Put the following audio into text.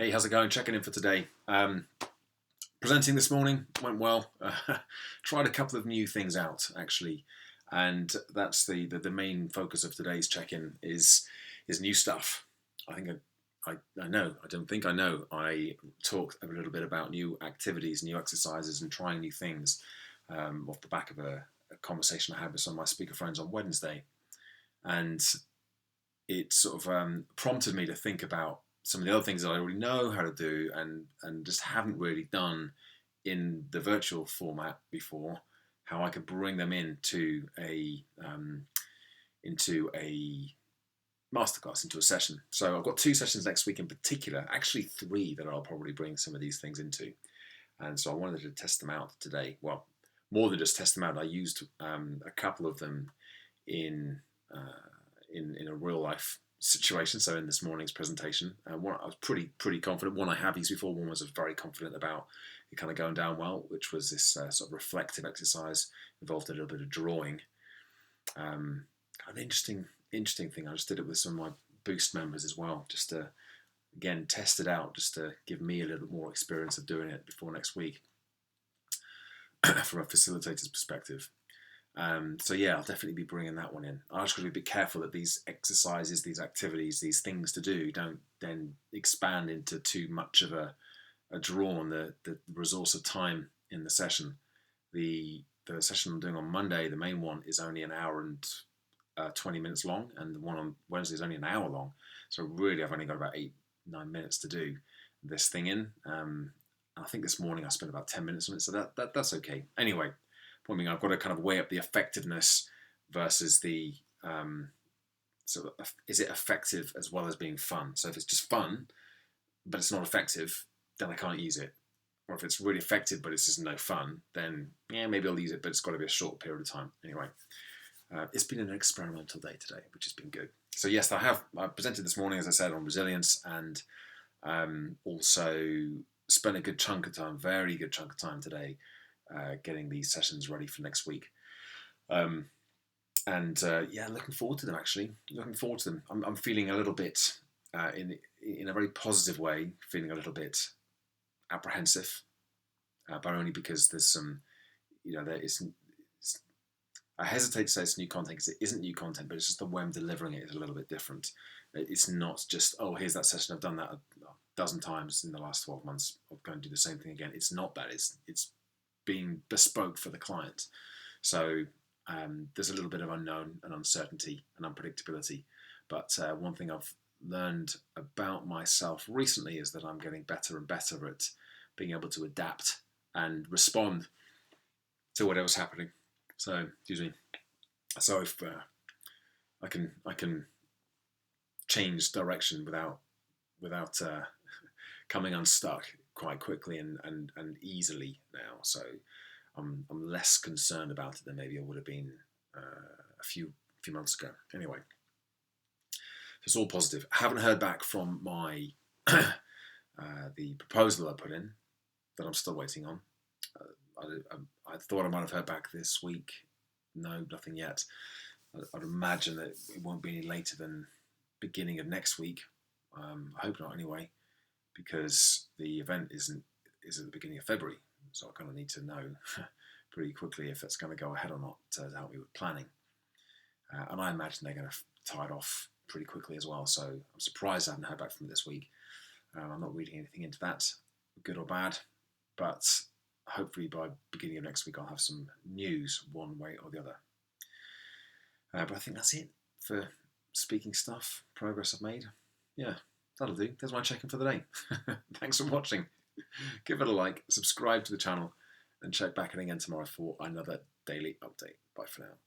Hey, how's it going? Checking in for today. Presenting this morning went well. Tried a couple of new things out actually, and that's the main focus of today's check-in is new stuff. I think I know. I don't think I know. I talked a little bit about new activities, new exercises, and trying new things off the back of a conversation I had with some of my speaker friends on Wednesday, and it sort of prompted me to think about some of the other things that I already know how to do and just haven't really done in the virtual format before. How I could bring them into a masterclass, into a session. So I've got 2 sessions next week in particular, actually 3 that I'll probably bring some of these things into. And so I wanted to test them out today. Well, more than just test them out, I used a couple of them in a real life situation. So in this morning's presentation, one I was pretty confident. One I have used before. One was very confident about it kind of going down well, which was this sort of reflective exercise, involved a little bit of drawing. Kind of interesting thing. I just did it with some of my Boost members as well, just to again test it out, just to give me a little bit more experience of doing it before next week from a facilitator's perspective. So yeah, I'll definitely be bringing that one in. I just got to be a bit careful that these exercises, these activities, these things to do don't then expand into too much of a draw on the resource of time in the session. The session I'm doing on Monday, the main one, is only an hour and 20 minutes long, and the one on Wednesday is only an hour long. So really, I've only got about 8-9 minutes to do this thing in. I think this morning I spent about 10 minutes on it, so that's okay. Anyway, point being, I've got to kind of weigh up the effectiveness versus the is it effective as well as being fun? So if it's just fun, but it's not effective, then I can't use it. Or if it's really effective, but it's just no fun, then yeah, maybe I'll use it, but it's got to be a short period of time. Anyway, it's been an experimental day today, which has been good. So yes, I presented this morning, as I said, on resilience, and also spent a good chunk of time, very good chunk of time today, getting these sessions ready for next week. Yeah, looking forward to them, actually. Looking forward to them. I'm feeling a little bit, in a very positive way, feeling a little bit apprehensive, but only because there's some, I hesitate to say it's new content because it isn't new content, but it's just the way I'm delivering it is a little bit different. It's not just, oh, here's that session, I've done that a dozen times in the last 12 months, I'm going to do the same thing again. It's not that, it's being bespoke for the client. So there's a little bit of unknown and uncertainty and unpredictability. But one thing I've learned about myself recently is that I'm getting better and better at being able to adapt and respond to whatever's happening. So, excuse me. So if I can change direction without coming unstuck quite quickly and easily now. So I'm less concerned about it than maybe I would have been a few months ago. Anyway, it's all positive. I haven't heard back from my the proposal I put in that I'm still waiting on. I thought I might have heard back this week. No, nothing yet. I'd imagine that it won't be any later than beginning of next week. I hope not, anyway, because the event is at the beginning of February, so I kind of need to know pretty quickly if that's going to go ahead or not to help me with planning. And I imagine they're going to tie it off pretty quickly as well. So I'm surprised I haven't heard back from them this week. I'm not reading anything into that, good or bad, but hopefully by beginning of next week I'll have some news one way or the other. But I think that's it for speaking stuff, progress I've made. Yeah, that'll do. There's my check-in for the day. Thanks for watching. Give it a like, subscribe to the channel, and check back in again tomorrow for another daily update. Bye for now.